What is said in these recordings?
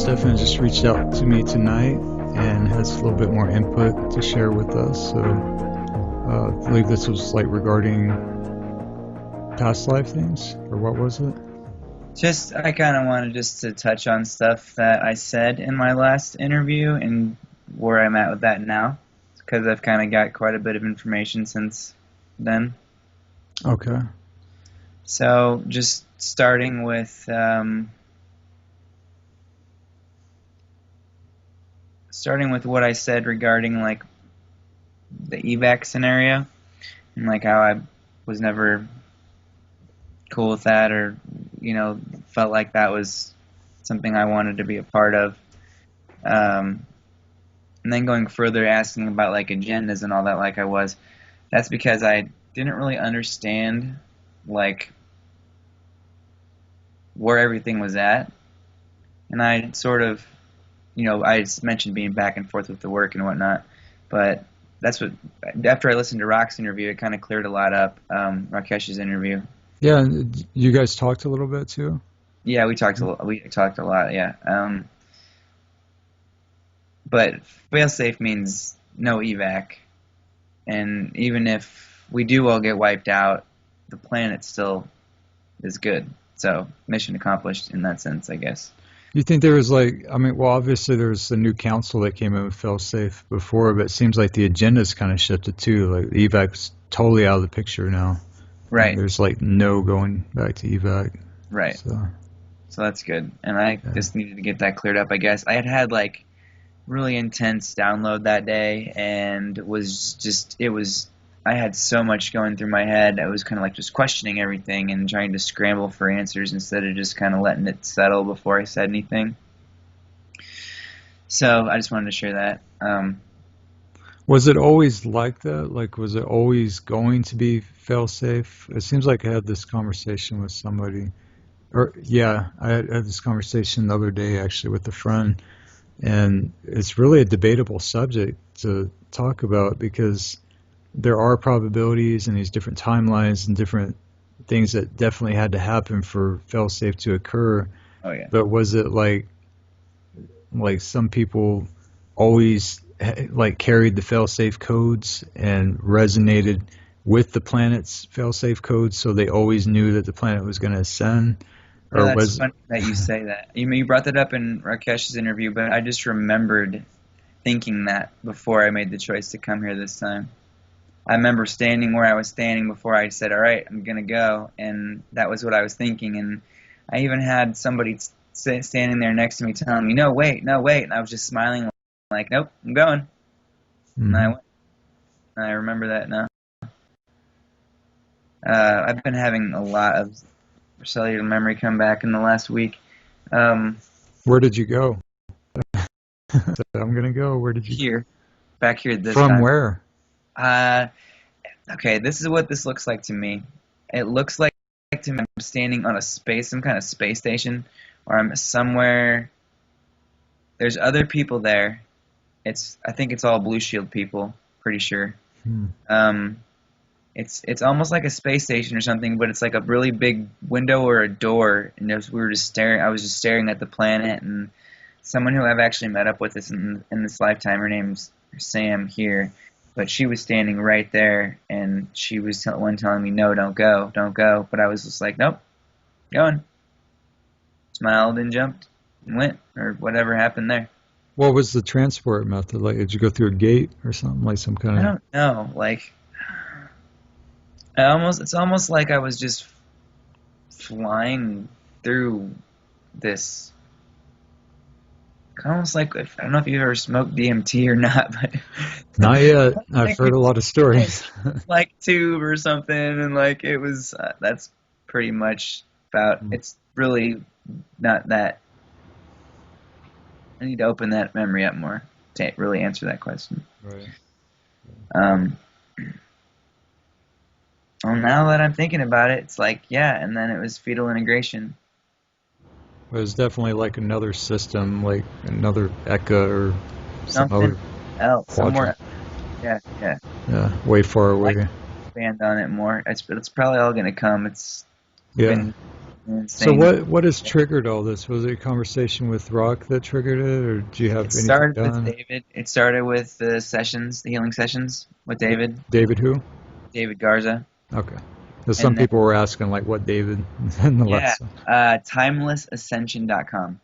Stefan just reached out to me tonight and has a little bit more input to share with us. So I believe this was like regarding past life things, or what was it? Just, I kind of wanted just to touch on stuff that I said in my last interview and where I'm at with that now, because I've kind of got quite a bit of information since then. Okay. So, just starting with what I said regarding like the evac scenario and like how I was never cool with that, or felt like that was something I wanted to be a part of. And then going further, asking about like agendas and all that, like I was. That's because I didn't really understand like where everything was at, and I sort of, I mentioned being back and forth with the work and whatnot, but that's what. After I listened to Rock's interview, it kind of cleared a lot up. Rakesh's interview. Yeah, and you guys talked a little bit too? Yeah, we talked a lot. We talked a lot. Yeah. But fail safe means no evac, and even if we do all get wiped out, the planet still is good. So mission accomplished in that sense, I guess. You think there was like, I mean, well, obviously there's a new council that came in with fail-safe before, but it seems like the agenda's kind of shifted too. Like the evac's totally out of the picture now. Right. There's like no going back to evac. Right. So that's good. And I just needed to get that cleared up, I guess. I had like really intense download that day, and I had so much going through my head. I was kind of like just questioning everything and trying to scramble for answers instead of just kind of letting it settle before I said anything. So I just wanted to share that. Was it always like that? Like, was it always going to be fail-safe? It seems like I had this conversation with somebody, or yeah, I had this conversation the other day actually with a friend, and it's really a debatable subject to talk about because there are probabilities and these different timelines and different things that definitely had to happen for fail-safe to occur. Oh yeah. But was it like some people always like carried the fail-safe codes and resonated with the planet's fail-safe codes, so they always knew that the planet was going to ascend? No, that's funny that you say that. You brought that up in Rakesh's interview, but I just remembered thinking that before I made the choice to come here this time. I remember standing where I was standing before I said, all right, I'm going to go, and that was what I was thinking. And I even had somebody standing there next to me telling me, no, wait, and I was just smiling like, nope, I'm going. Mm-hmm. And I went. And I remember that now. I've been having a lot of cellular memory come back in the last week. Where did you go? I'm going to go. Where did you Back here this From time. where? Okay, this is what this looks like to me. It looks like to me I'm standing on some kind of space station, or I'm somewhere. There's other people there. I think it's all Blue Shield people, pretty sure. It's almost like a space station or something, but it's like a really big window or a door, and we were just staring. I was just staring at the planet, and someone who I've actually met up with in this lifetime. Her name's Sam here. But she was standing right there, and she was the one telling me, no, don't go. But I was just like, nope, going. Smiled and jumped and went, or whatever happened there. What was the transport method? Like, did you go through a gate or something, like some kind of... I don't know. Like, it's almost like I was just flying through this. Almost like, I don't know if you've ever smoked DMT or not, but not yet. I've heard a lot of stories. Like tube or something, and like it was. That's pretty much about. It's really not that. I need to open that memory up more to really answer that question. Right. Well, now that I'm thinking about it, it's like, yeah, and then it was fetal integration. It was definitely like another system, like another ECA or some other else, somewhere. Yeah. Yeah, way far away. Expand on it more. It's probably all going to come. It's been and So saying, what has triggered all this? Was it a conversation with Rock that triggered it, or do you it have anything started with done? David. It started with the sessions, the healing sessions with David, David who? David Garza. Okay. So some And then, people were asking like what David in the yeah, last one. timelessascension.com.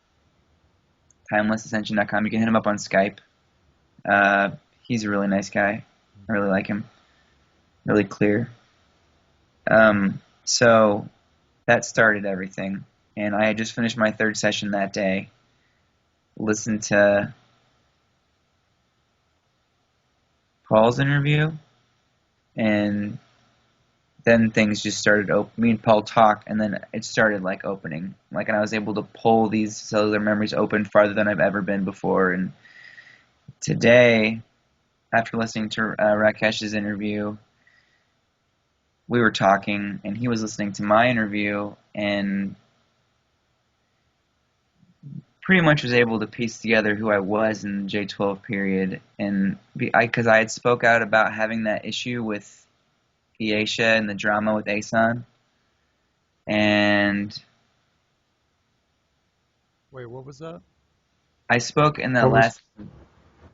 Timelessascension.com. You can hit him up on Skype. Uh, he's a really nice guy. I really like him. Really clear. So that started everything. And I had just finished my third session that day. Listened to Paul's interview, and then things just started open. Me and Paul talked, and then it started like opening. Like, and I was able to pull these cellular memories open farther than I've ever been before. And today, after listening to Rakesh's interview, we were talking, and he was listening to my interview, and pretty much was able to piece together who I was in the J12 period, and because I had spoke out about having that issue with Aisha and the drama with Asan, and Wait, what was that? I spoke in that What was? last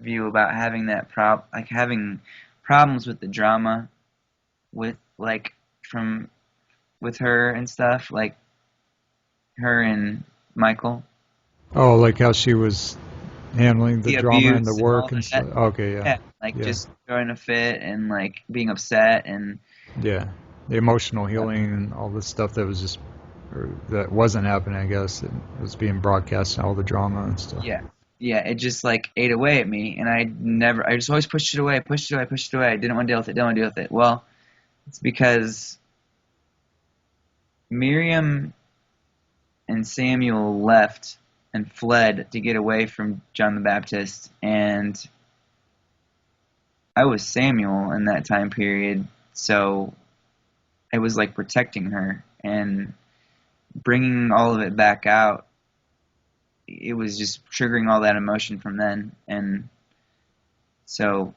view about having that like having problems with the drama with like from with her and stuff, like her and Michael, Oh, like how she was handling the the drama and the abuse and all work and that. stuff. Okay, yeah, Yeah, like yeah, just throwing a fit and like being upset and yeah. The emotional healing and all the stuff that was just or that wasn't happening. I guess it was being broadcast and all the drama and stuff. yeah, yeah. It just like ate away at me, and I just always pushed it away, pushed it away, pushed it away. I didn't want to deal with it, didn't want to deal with it. Well, it's because Miriam and Samuel left and fled to get away from John the Baptist, and I was Samuel in that time period, so it was like protecting her and bringing all of it back out. It was just triggering all that emotion from then, and so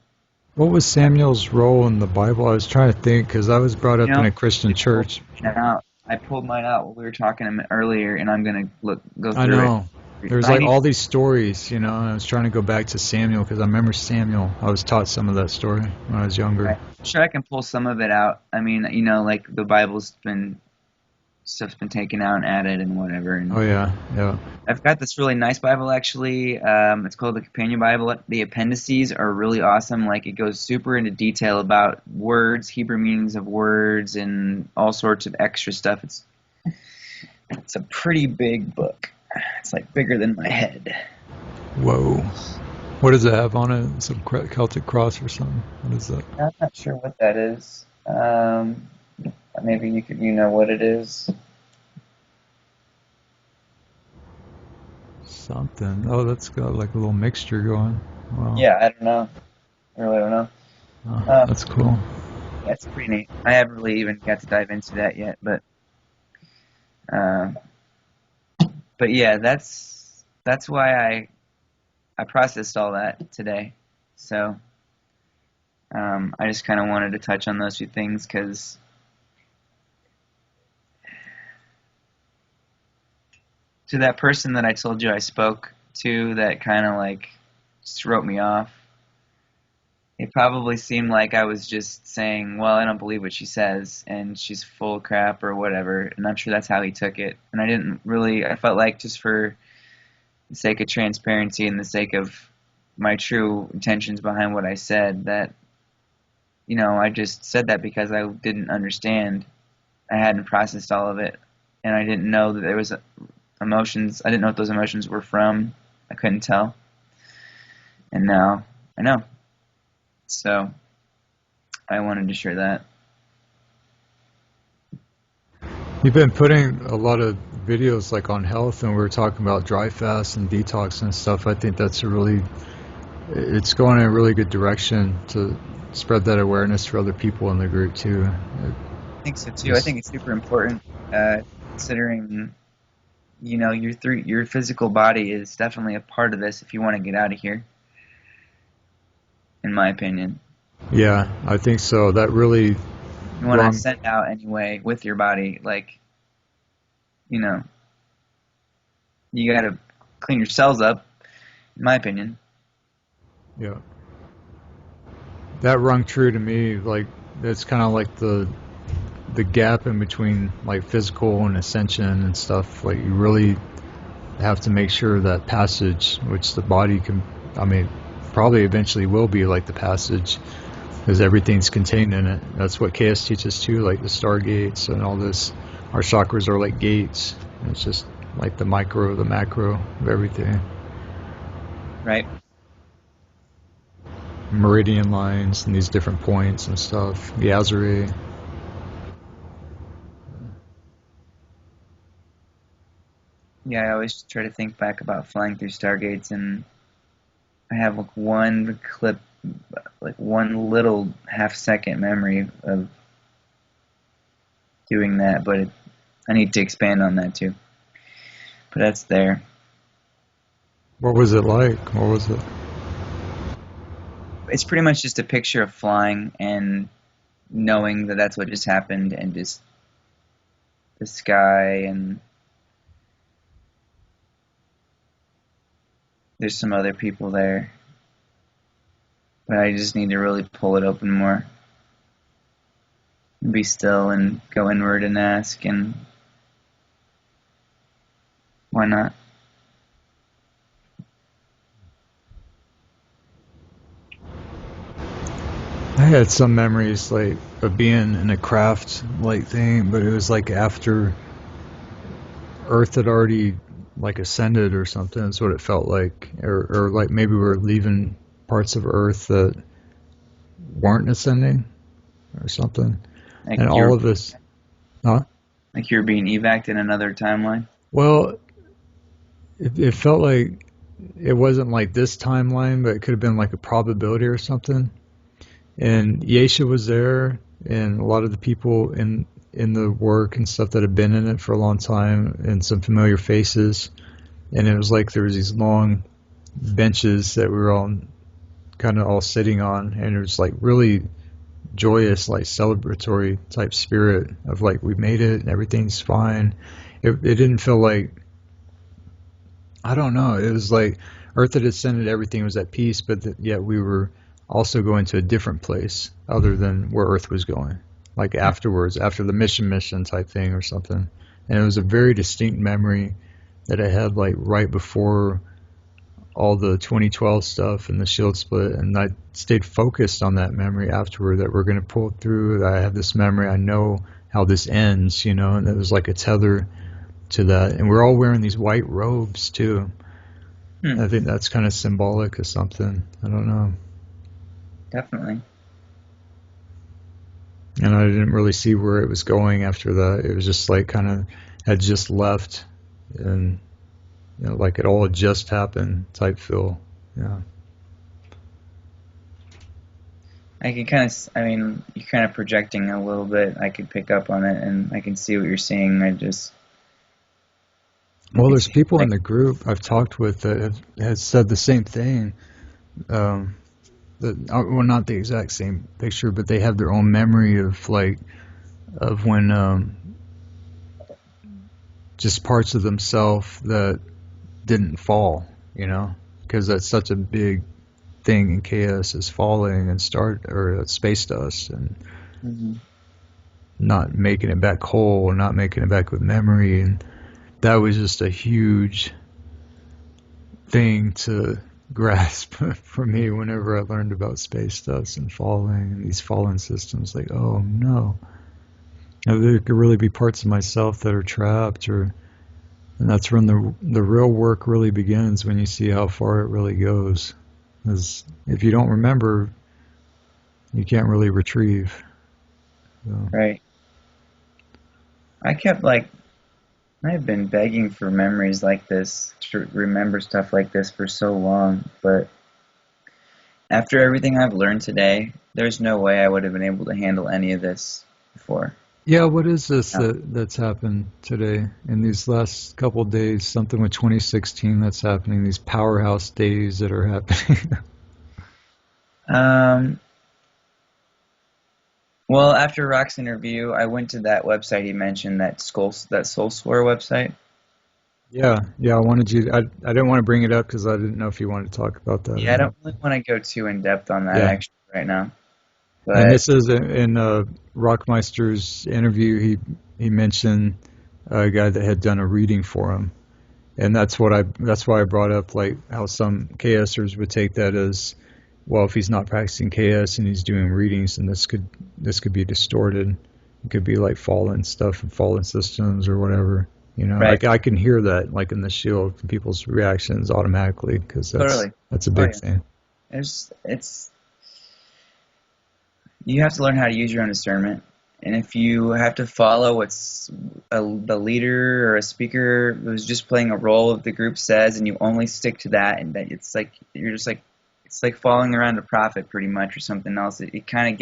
What was Samuel's role in the Bible? I was trying to think because I was brought you up in know, a Christian I pulled church. mine out. I pulled mine out while we were talking earlier, and I'm gonna go I through it. know. There's I like need. all these stories, and I was trying to go back to Samuel because I remember Samuel. I was taught some of that story when I was younger. I'm sure I can pull some of it out. I mean, like the Bible's been stuff's been taken out and added and whatever. Oh And yeah, yeah. I've got this really nice Bible actually. It's called the Companion Bible. The appendices are really awesome. Like it goes super into detail about words, Hebrew meanings of words, and all sorts of extra stuff. It's a pretty big book. It's like bigger than my head. Whoa. What does it have on it? Some Celtic cross or something? What is that? I'm not sure what that is. Maybe you know what it is. Something. Oh, that's got like a little mixture going. Wow. Yeah, I don't know. I really don't know. Oh, Uh, that's cool. that's pretty neat. I haven't really even got to dive into that yet, uh, but yeah, that's why I processed all that today. So I just kind of wanted to touch on those few things because to that person that I told you I spoke to that kind of like just wrote me off. It probably seemed like I was just saying, well, I don't believe what she says, and she's full of crap or whatever, and I'm sure that's how he took it. And I felt like just for the sake of transparency and the sake of my true intentions behind what I said, that, I just said that because I didn't understand. I hadn't processed all of it, and I didn't know that there was emotions. I didn't know what those emotions were from. I couldn't tell. And now I know. So I wanted to share that. You've been putting a lot of videos like on health, and we were talking about dry fast and detox and stuff. I think it's going in a really good direction to spread that awareness for other people in the group too. I think so too. I think it's super important, considering your physical body is definitely a part of this if you want to get out of here. In my opinion, Yeah, I think so. That really you want to wrong. send out anyway with your body, like you know, you got to clean your cells up, in my opinion. Yeah. That rung true to me. Like that's kind of like the gap in between like physical and ascension and stuff. Like you really have to make sure that passage, which the body can, I mean, probably eventually will be like the passage, because everything's contained in it. That's what KS teaches too, like the stargates and all this. Our chakras are like gates. It's just like the micro, the macro of everything. Right? Meridian lines and these different points and stuff. The Azure. Yeah, I always try to think back about flying through stargates, and I have like one clip, like one little half-second memory of doing that, but I need to expand on that too. But that's there. What was it like? What was it? It's pretty much just a picture of flying and knowing that that's what just happened, and just the sky, and there's some other people there. But I just need to really pull it open more. Be still and go inward and ask, and why not? I had some memories like of being in a craft like thing, but it was like after Earth had already like ascended or something. That's what it felt like, or like maybe we were leaving parts of Earth that weren't ascending or something, Like and all you're of us. Huh? like you're being evac'd in another timeline. Well, it felt like it wasn't like this timeline, but it could have been like a probability or something. And Yesha was there, and a lot of the people in the work and stuff that had been in it for a long time, and some familiar faces. And it was like there was these long benches that we were all kind of all sitting on, and it was like really joyous, like celebratory type spirit of like we made it and everything's fine. It didn't feel like, I don't know. It was like Earth had ascended, everything was at peace, but yet we were also going to a different place other than where Earth was going. Like afterwards, after the mission type thing or something. And it was a very distinct memory that I had like right before all the 2012 stuff and the shield split, and I stayed focused on that memory afterward, that we're going to pull through. That I have this memory, I know how this ends, and it was like a tether to that. And we're all wearing these white robes too. Hmm, I think that's kind of symbolic of something. I don't know. definitely. And I didn't really see where it was going after that. It was just like kind of had just left, and like it all had just happened type feel. Yeah. I can kind of, I mean, you're kind of projecting a little bit. I could pick up on it, and I can see what you're seeing. Well, It there's seems people in like, the group I've talked with that have said the same thing. Um, well, not the exact same picture, but they have their own memory of like of when just parts of themselves that didn't fall, because that's such a big thing in chaos, is falling and space dust and Mhm. not making it back whole, not making it back with memory, and that was just a huge thing to grasp for me whenever I learned about space dust and falling and these fallen systems. Like, oh no, there could really be parts of myself that are trapped, and that's when the real work really begins, when you see how far it really goes. Because if you don't remember, you can't really retrieve. So. Right. I kept like, I've been begging for memories like this, to remember stuff like this for so long, but after everything I've learned today, there's no way I would have been able to handle any of this before. Yeah, what is this No. that's happened today in these last couple of days? Something with 2016 that's happening. These powerhouse days that are happening. Um, Well, after Rock's interview, I went to that website he mentioned, that SoulSware website. Yeah, yeah. I wanted you. I didn't want to bring it up because I didn't know if you wanted to talk about that or Yeah, I not. don't really want to go too in depth on that Yeah, actually right now, and but this is in Rockmeister's interview. He mentioned a guy that had done a reading for him, and that's why I brought up like how some KSers would take that as well. If he's not practicing KS and he's doing readings, and this could be distorted. It could be like fallen stuff and fallen systems or whatever. You know, right, I can hear that like in the shield from people's reactions automatically because totally. that's a Oh big yeah, thing. it's you have to learn how to use your own discernment, and if you have to follow the leader or a speaker who's just playing a role of the group says, and you only stick to that, and that it's like you're just like it's like following around a prophet pretty much or something else. It kind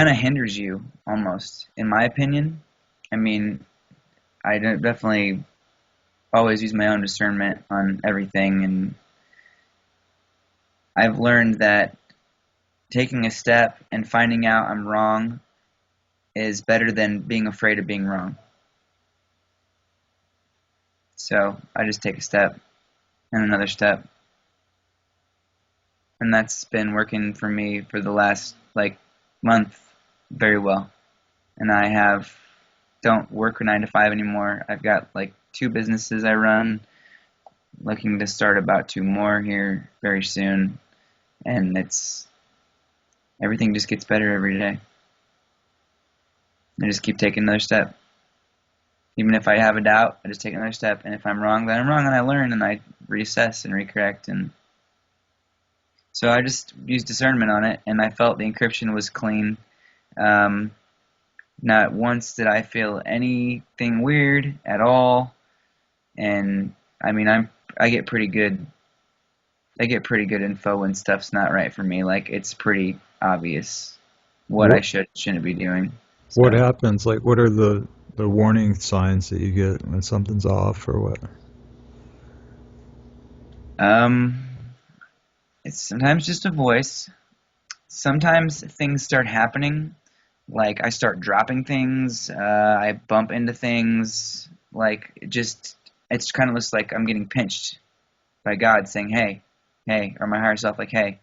of hinders you almost, in my opinion. I mean, definitely always use my own discernment on everything, and I've learned that taking a step and finding out I'm wrong is better than being afraid of being wrong. So I just take a step and another step, and that's been working for me for the last like month very well. And I have don't work 9 to 5 anymore. I've got like 2 businesses I run, looking to start about 2 more here very soon, and it's everything just gets better every day. I just keep taking another step. Even if I have a doubt, I just take another step, and if I'm wrong, then I'm wrong, and I learn and I reassess and recorrect, and so I just used discernment on it, and I felt the encryption was clean. Um, Not once did I feel anything weird at all, and I mean I get pretty good I get pretty good info when stuff's not right for me. Like it's pretty obvious what I What shouldn't be doing. what So happens? Like, what are the warning signs that you get when something's off or what? um, it's sometimes just a voice. Sometimes things start happening. Like I start dropping things. I bump into things. Like it's kind of just like I'm getting pinched by God saying, "Hey, hey," or my higher self, like, "Hey,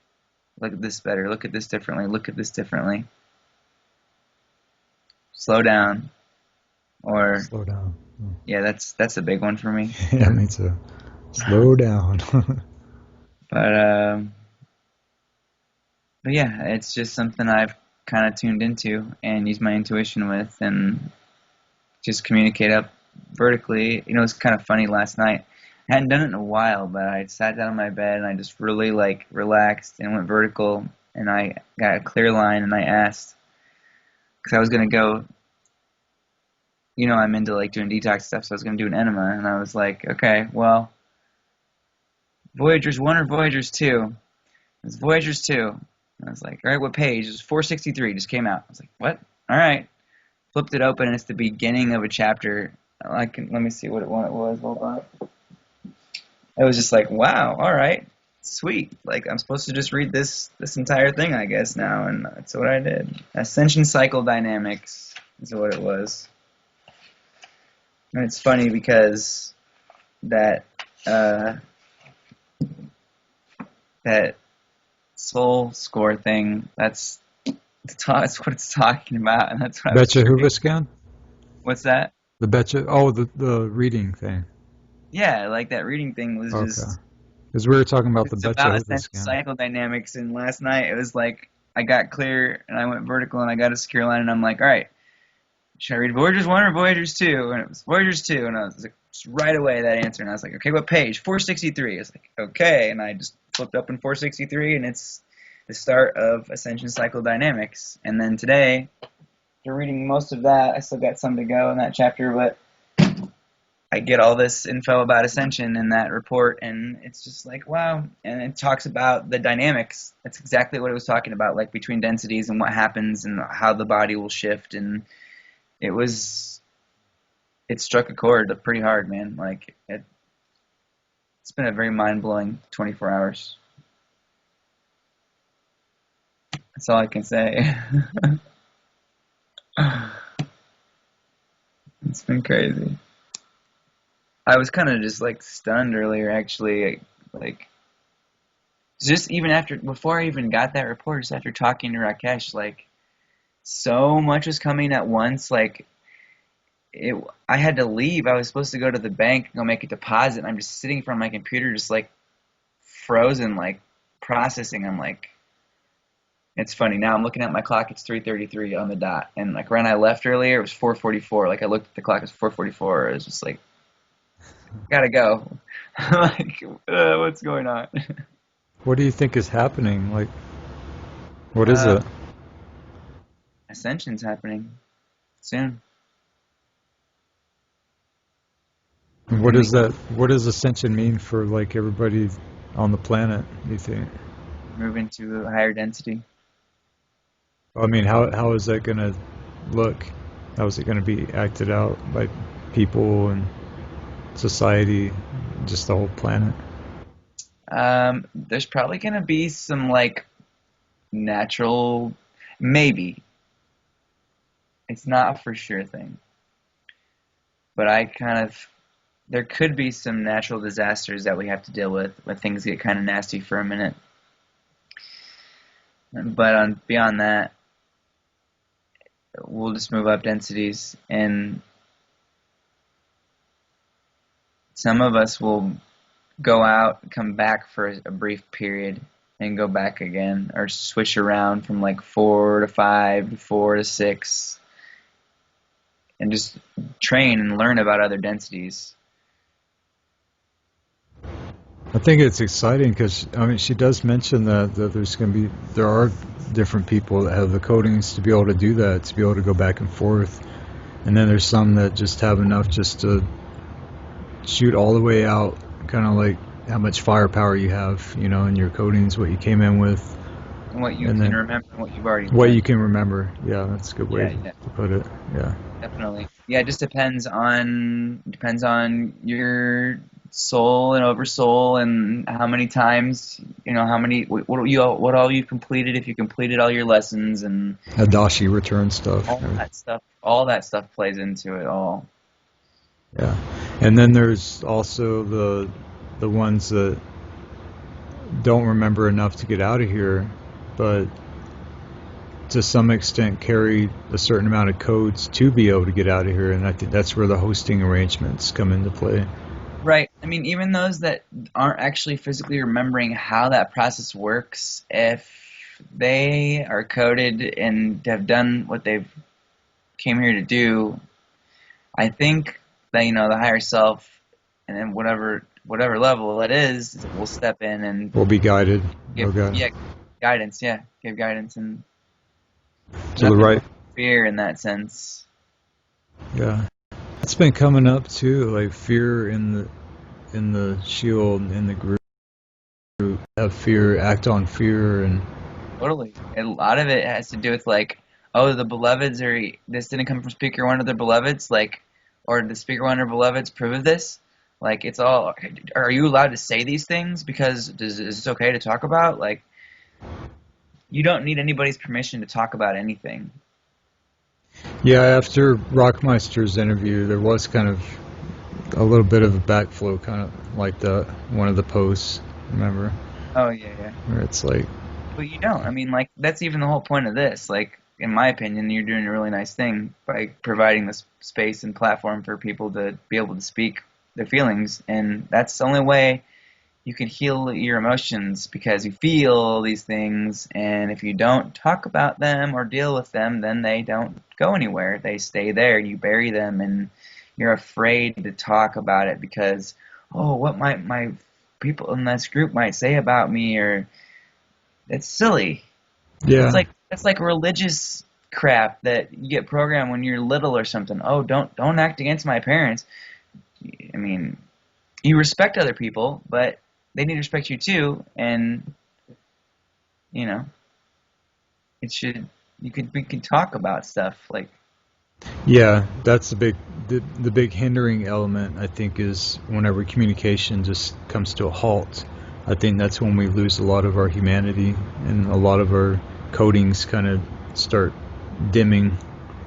look at this better. Look at this differently. Look at this differently. Slow down." Or Slow down. yeah, that's a big one for me. Yeah, me too. Slow down. But but yeah, it's just something I've kind of tuned into and use my intuition with, and just communicate up vertically. You know, it's kind of funny. Last night, I hadn't done it in a while, but I sat down on my bed and I just really like relaxed and went vertical, and I got a clear line, and I asked because I was gonna go. You know, I'm into like doing detox stuff, so I was gonna do an enema, and I was like, okay, well, Voyagers 1 or Voyagers 2? It's Voyagers 2. And I was like, all right, what page? It was 463, just came out. I was like, what? All right. Flipped it open, and it's the beginning of a chapter. Let me see what it was. Hold on. It was just like, wow, all right, sweet. Like I'm supposed to just read this entire thing, I guess now, and that's what I did. Ascension Cycle Dynamics is what it was. And it's funny because that uh, that soul score thing, that's what it's talking about, and that's what I was Betcha reading. Hoover. What's that? The betcha. Oh, the reading thing. Yeah, like that reading thing was Okay. just, Because we were talking about the it's betcha about Hoover. ascension cycle dynamics, and last night it was like, I got clear, and I went vertical, and I got a secure line, and I'm like, all right, should I read Voyagers 1 or Voyagers 2? And it was Voyagers 2, and I was like, just right away that answer, and I was like, okay, what page? 463. I was like, okay, and I just flipped up in 463, and it's the start of Ascension Cycle Dynamics. And then today, after reading most of that, I still got some to go in that chapter, but I get all this info about Ascension in that report, and it's just like, wow. And it talks about the dynamics. That's exactly what it was talking about, like between densities and what happens and how the body will shift. And it was, it struck a chord pretty hard, man. Like, it's been a very mind-blowing 24 hours. That's all I can say. It's been crazy. I was kind of just like stunned earlier, actually. Like, just even after, before I even got that report, just after talking to Rakesh, like, so much was coming at once. Like, it, I had to leave. I was supposed to go to the bank and go make a deposit, and I'm just sitting in front of my computer, just like frozen, like processing. I'm like, it's funny now. I'm looking at my clock. It's 3:33 on the dot, and like when I left earlier, it was 4:44. Like I looked at the clock, it's 4:44. It was just like, gotta go. Like, what's going on? What do you think is happening? Like, what is Uh, it? Ascension's happening soon. What And we does that? What does ascension mean for like everybody on the planet? Do you think? move into a higher density. I mean, how is that gonna look? How is it gonna be acted out by people and society, just the whole planet? There's probably gonna be some like natural, maybe. It's not a for sure thing, but I kind of there could be some natural disasters that we have to deal with when things get kind of nasty for a minute. But on beyond that, we'll just move up densities, and some of us will go out, come back for a brief period, and go back again, or switch around from like 4 to 5 to 4 to 6, and just train and learn about other densities. I think it's exciting because I mean she does mention that there are different people that have the codings to be able to do that, to be able to go back and forth, and then there's some that just have enough just to shoot all the way out, kind of like how much firepower you have, in your codings, what you came in with, And what you and can then remember, what you've already what you learned. can remember. Yeah, that's a good way Yeah, to yeah, put it. Yeah. definitely. Yeah, it just depends on your soul and oversoul, and how many times, how many what all you completed, if you completed all your lessons, and Hadashi return stuff. all that stuff. All that stuff plays into it all. Yeah. And then there's also the ones that don't remember enough to get out of here, but to some extent carry a certain amount of codes to be able to get out of here. And I think that's where the hosting arrangements come into play. Right. I mean, even those that aren't actually physically remembering how that process works, if they are coded and have done what they've came here to do, I think that the higher self, and then whatever level it is, will step in and We'll be guided. give, Okay. yeah, guidance. Yeah, give guidance, and To the nothing right. fear in that sense. Yeah. It's been coming up too, like fear in the shield, in the group, have fear, act on fear, and Totally. A lot of it has to do with like, oh, the beloveds, or this didn't come from speaker one of their beloveds, like, or the speaker one of their beloveds prove of this. Like, it's all, are you allowed to say these things? Because is it okay to talk about? Like, you don't need anybody's permission to talk about anything. yeah, after Rockmeister's interview, there was kind of a little bit of a backflow, kind of like the one of the posts, remember, Oh, yeah, yeah. where it's like, But you don't. I mean, like, that's even the whole point of this. Like, in my opinion, you're doing a really nice thing by providing this space and platform for people to be able to speak their feelings. And that's the only way you can heal your emotions, because you feel these things. And if you don't talk about them or deal with them, then they don't go anywhere. They stay there. You bury them, and you're afraid to talk about it because, oh, what might my people in this group might say about me, or it's silly. It's yeah, like religious crap that you get programmed when you're little or something. Oh, don't act against my parents. I mean, you respect other people, but they need to respect you too. And you know, it should we can talk about stuff like, yeah, that's the big hindering element, I think, is whenever communication just comes to a halt. I think that's when we lose a lot of our humanity and a lot of our coatings kind of start dimming.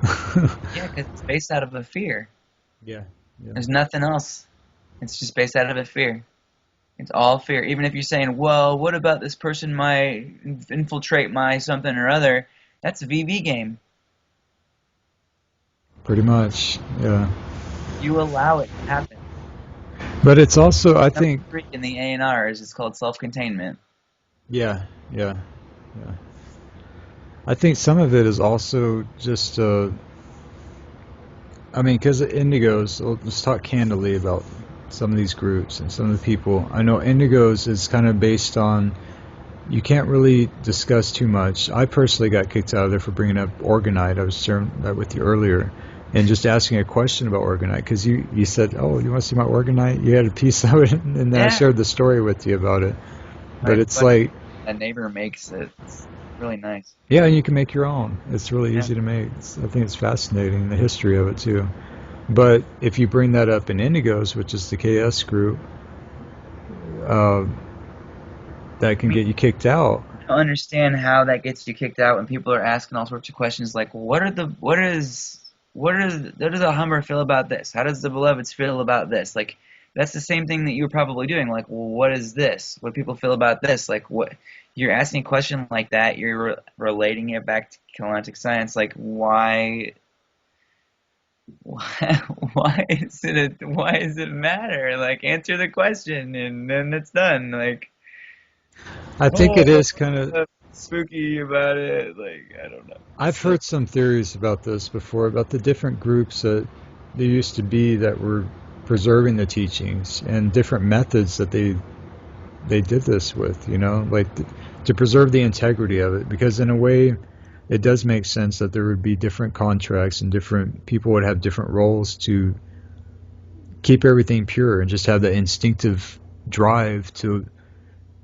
Yeah, because it's based out of a fear. Yeah, yeah. There's nothing else. It's just based out of a fear. It's all fear. Even if you're saying, well, what about this person might infiltrate my something or other? That's a VB game. Pretty much, yeah. You allow it to happen. But it's also, I Number think, three in the A&Rs is called self-containment. yeah, yeah, yeah. I think some of it is also just, I mean, because Indigos, let's talk candidly about some of these groups and some of the people. I know Indigos is kind of based on, you can't really discuss too much. I personally got kicked out of there for bringing up Organite. I was sharing that with you earlier. And just asking a question about Organite, because you said, oh, you want to see my Organite? You had a piece of it, and then I Yeah. shared the story with you about it. But My it's buddy, like, a neighbor makes it. It's really nice. yeah, and you can make your own. It's really Yeah. easy to make. I think it's fascinating, the history of it too. But if you bring that up in Indigos, which is the KS group, uh, that I can mean, get you kicked out. I don't understand how that gets you kicked out when people are asking all sorts of questions like, what does a Hummer feel about this? How does the Beloveds feel about this? Like, that's the same thing that you were probably doing. Like, well, what is this? What do people feel about this? Like, what you're asking a question like that, you're relating it back to Keylontic science. Like, why is it matter? Like, answer the question and then it's done. Like, I think oh, it is kind of. spooky about it. Like, I don't know. I've So, heard some theories about this before, about the different groups that there used to be that were preserving the teachings and different methods that they did this with, like to preserve the integrity of it. Because in a way, it does make sense that there would be different contracts and different people would have different roles to keep everything pure and just have the instinctive drive to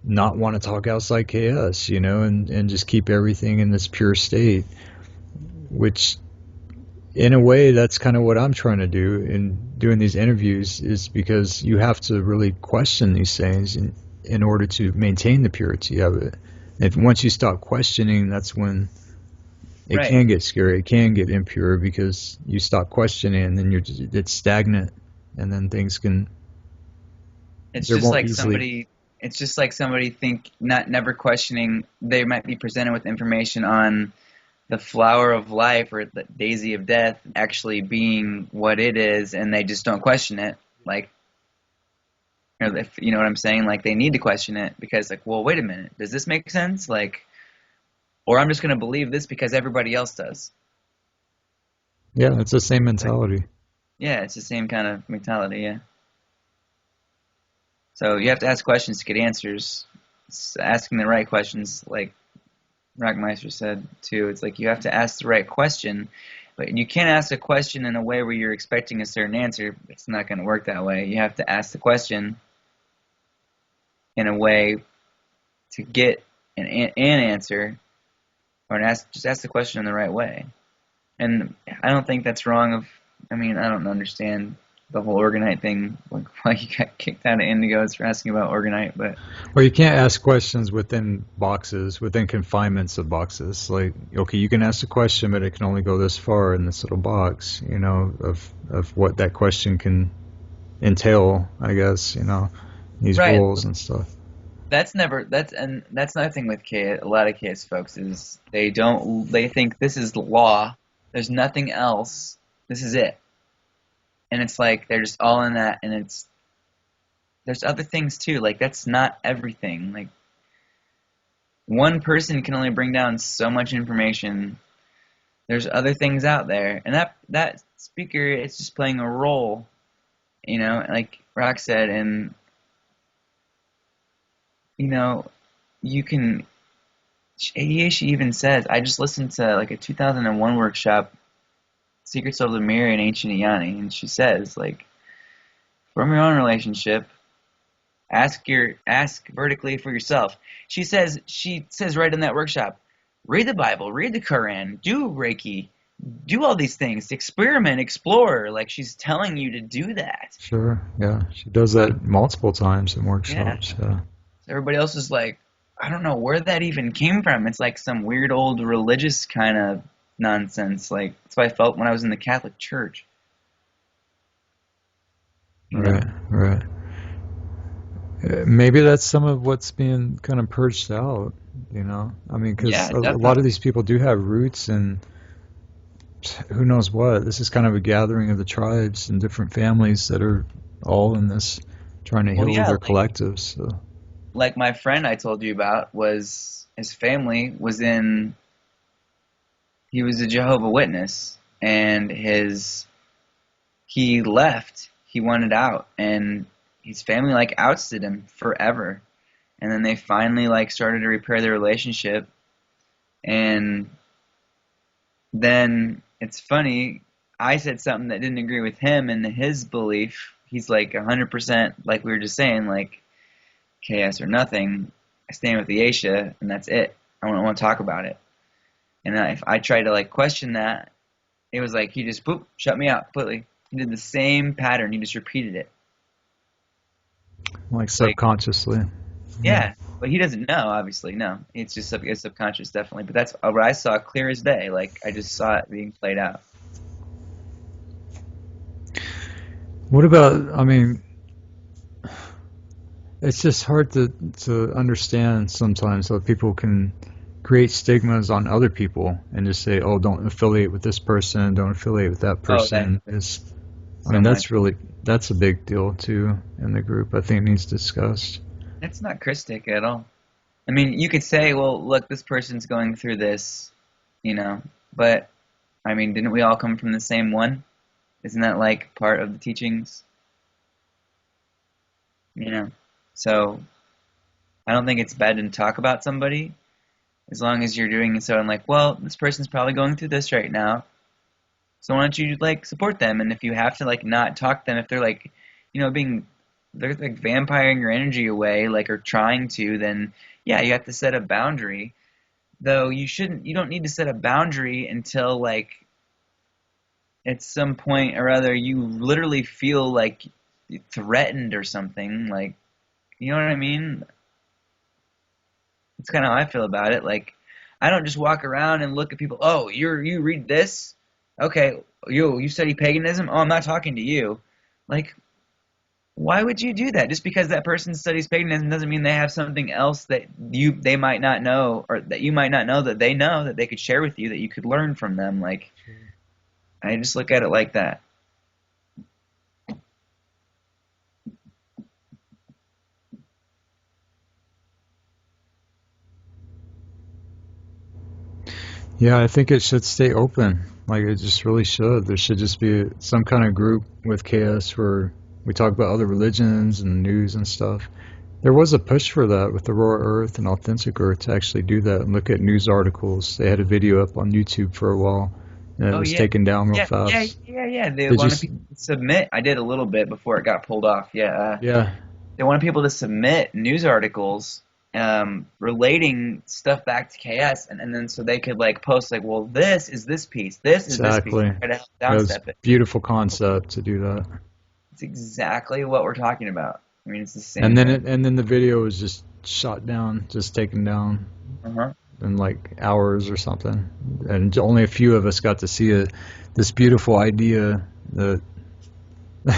not want to talk outside chaos, and just keep everything in this pure state, which in a way that's kind of what I'm trying to do in doing these interviews, is because you have to really question these things in order to maintain the purity of it. If once you stop questioning, that's when it right. can get scary. It can get impure because you stop questioning, and then it's stagnant, and then things can It's there just won't like easily. somebody. It's just like somebody think not never questioning. They might be presented with information on the flower of life or the daisy of death actually being what it is, and they just don't question it. Like, or if you know what I'm saying, like they need to question it because, like, well, wait a minute, does this make sense? Like, or I'm just going to believe this because everybody else does. Yeah, it's the same Like, mentality. yeah, it's the same kind of mentality. Yeah. So you have to ask questions to get answers. It's asking the right questions, like Rockmeister said too. It's like you have to ask the right question, but you can't ask a question in a way where you're expecting a certain answer. It's not going to work that way. You have to ask the question in a way to get an answer, or just ask the question in the right way. And I don't think that's wrong. I mean, I don't understand the whole Organite thing, like why you got kicked out of Indigos for asking about Organite, but Or you can't ask questions within boxes, within confinements of boxes. Like, okay, you can ask a question, but it can only go this far in this little box, of what that question can entail, I guess, these right. rules and stuff. That's another thing with a lot of KS folks is they think this is the law. There's nothing else. This is it. And it's like they're just all in that, and there's other things too. Like that's not everything. Like one person can only bring down so much information. There's other things out there, and that speaker is just playing a role, like Rock said, and you know, you can. She even says, I just listened to like a 2001 workshop, Secrets of Lemuria and Ancient Iani, and she says like, from your own relationship, ask vertically for yourself. She says right in that workshop, read the Bible, read the Quran, do Reiki, do all these things, experiment, explore. Like she's telling you to do that. Sure, yeah. She does that multiple times in Yeah. workshops. Yeah. So everybody else is like, I don't know where that even came from. It's like some weird old religious kind of nonsense. Like that's what I felt when I was in the Catholic Church. You Right, know? right. Maybe that's some of what's being kind of purged out, you know? I mean, because Yeah, a lot of definitely. these people do have roots in who knows what. This is kind of a gathering of the tribes and different families that are all in this trying to Well, heal yeah, their collectives. So, like my friend I told you about was his family was in he was a Jehovah Witness and his he left. He wanted out and his family like ousted him forever. And then they finally like started to repair their relationship and then it's funny, I said something that didn't agree with him and his belief. He's like 100% like we were just saying like KS or nothing. I stand with the Aisha and that's it. I don't want to talk about it. And if I tried to like question that, it was like he just boop shut me out completely. He did the same pattern. He just repeated it. like It's like subconsciously. Yeah. yeah, but he doesn't know. Obviously, no. It's just it's subconscious, definitely. But that's what I saw clear as day. Like I just saw it being played out. What about, I mean, it's just hard to understand sometimes how people can create stigmas on other people and just say, "Oh, don't affiliate with this person, don't affiliate with that Oh, that person." Is I so mean, much. that's a big deal too in the group. I think it needs discussed. That's not Christic at all. I mean, you could say, well, look, this person's going through this, you know, but I mean, didn't we all come from the same one? Isn't that like part of the teachings? You know, so I don't think it's bad to talk about somebody as long as you're doing it so I'm like, well, this person's probably going through this right now. So why don't you like support them? And if you have to like not talk to them, if they're like, being they're like vampiring your energy away, like or trying to, then yeah, you have to set a boundary. Though you don't need to set a boundary until like at some point or other you literally feel like threatened or something. Like, you know what I mean? It's kind of how I feel about it. Like, I don't just walk around and look at people. Oh, you read this? Okay, you study paganism? Oh, I'm not talking to you. Like, why would you do that? Just because that person studies paganism doesn't mean they have something else that they might not know, or that you might not know that they know that they could share with you that you could learn from them. Like, I just look at it like that. Yeah, I think it should stay open. Like it just really should. There should just be some kind of group with KS where we talk about other religions and news and stuff. There was a push for that with Aurora Earth and Authentic Earth to actually do that and look at news articles. They had a video up on YouTube for a while, and it Oh was yeah, taken down real yeah, fast. yeah. They Did you? wanted people to submit. I did a little bit before it got pulled off. Yeah, Yeah, they wanted people to submit news articles relating stuff back to KS, and then so they could like post like, well, this piece, this is this piece, exactly. try to help That was downstep it. beautiful concept to do that. It's exactly what we're talking about. I mean, it's the And same then thing. the video was just shot down, just taken down Uh-huh. in like hours or something. And only a few of us got to see it. This beautiful idea that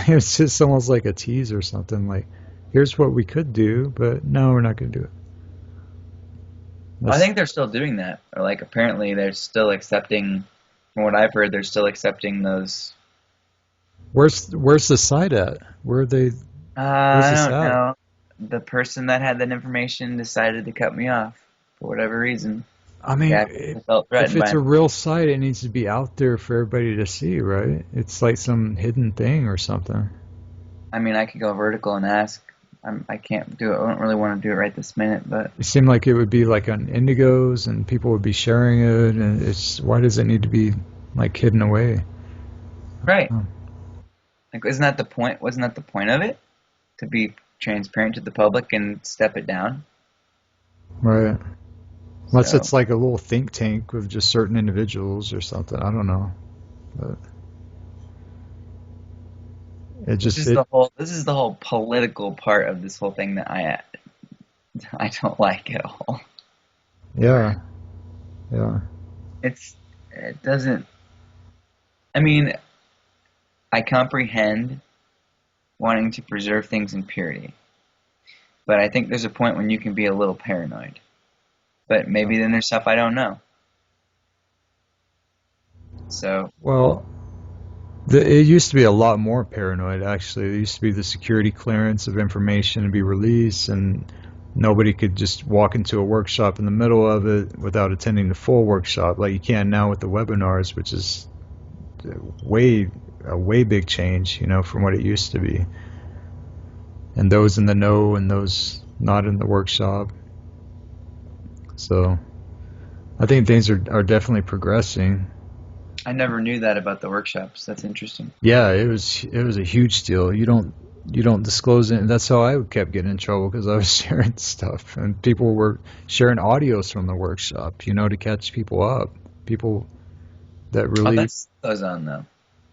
it's just almost like a tease or something. Like, here's what we could do, but no, we're not going to do it. I That's think they're still doing that, or like apparently they're still accepting. From what I've heard, they're still accepting those. where's the site at? Where's I this don't at? know. The person that had that information decided to cut me off for whatever reason. I Like mean, I felt if threatened it's by a me. real site, it needs to be out there for everybody to see, right? It's like some hidden thing or something. I mean, I could go vertical and ask. I can't do it. I don't really want to do it right this minute, but It seemed like it would be like on Indigos and people would be sharing it, and it's why does it need to be like hidden away? right. Oh, Like, isn't that the point? Wasn't that the point of it? To be transparent to the public and step it down. right. Unless So it's like a little think tank with just certain individuals or something. I don't know. But it this just is it the whole political part of this whole thing that I I don't like at all. Yeah, yeah. It doesn't, I mean, I comprehend wanting to preserve things in purity, but I think there's a point when you can be a little paranoid. But Yeah. maybe then there's stuff I don't know. So, Well, it used to be a lot more paranoid, actually. There used to be the security clearance of information to be released, and nobody could just walk into a workshop in the middle of it without attending the full workshop, like you can now with the webinars, which is way a way big change, from what it used to be. And those in the know and those not in the workshop. So I think things are definitely progressing. I never knew that about the workshops. That's interesting. Yeah, it was a huge deal. You don't disclose it, and that's how I kept getting in trouble because I was sharing stuff, and people were sharing audios from the workshop, to catch people up. People that Oh, really, that still goes on though.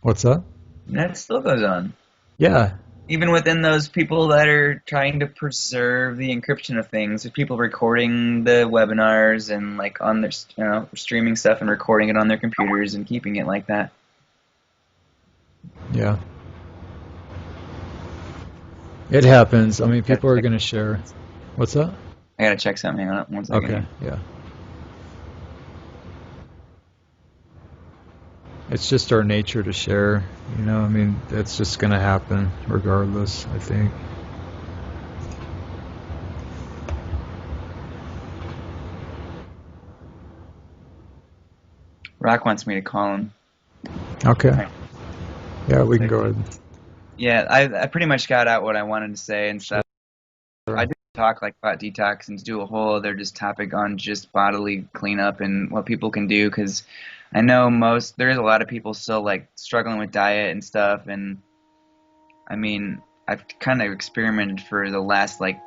what's up? That still goes on. Yeah, Even within those people that are trying to preserve the encryption of things, there's people recording the webinars and like on their, streaming stuff and recording it on their computers and keeping it like that. yeah, it happens. I mean, Gotta people are check- going to share. What's up? I gotta check something. Hang on one second Okay, here. yeah. It's just our nature to share. I mean, it's just going to happen regardless, I think. Rock wants me to call him. Okay. Okay. Yeah, we can go ahead. Yeah, I pretty much got out what I wanted to say and stuff. I did talk like about detox and do a whole other just topic on just bodily cleanup and what people can do because I know there is a lot of people still like struggling with diet and stuff, and I mean I've kind of experimented for the last like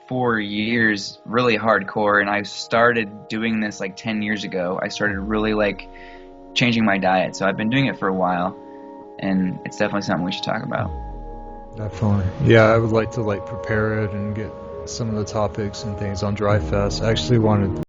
4 years really hardcore, and I started doing this like 10 years ago. I started really like changing my diet, so I've been doing it for a while, and it's definitely something we should talk about. Definitely. Yeah, I would like to prepare it and get some of the topics and things on Dry Fest. I actually wanted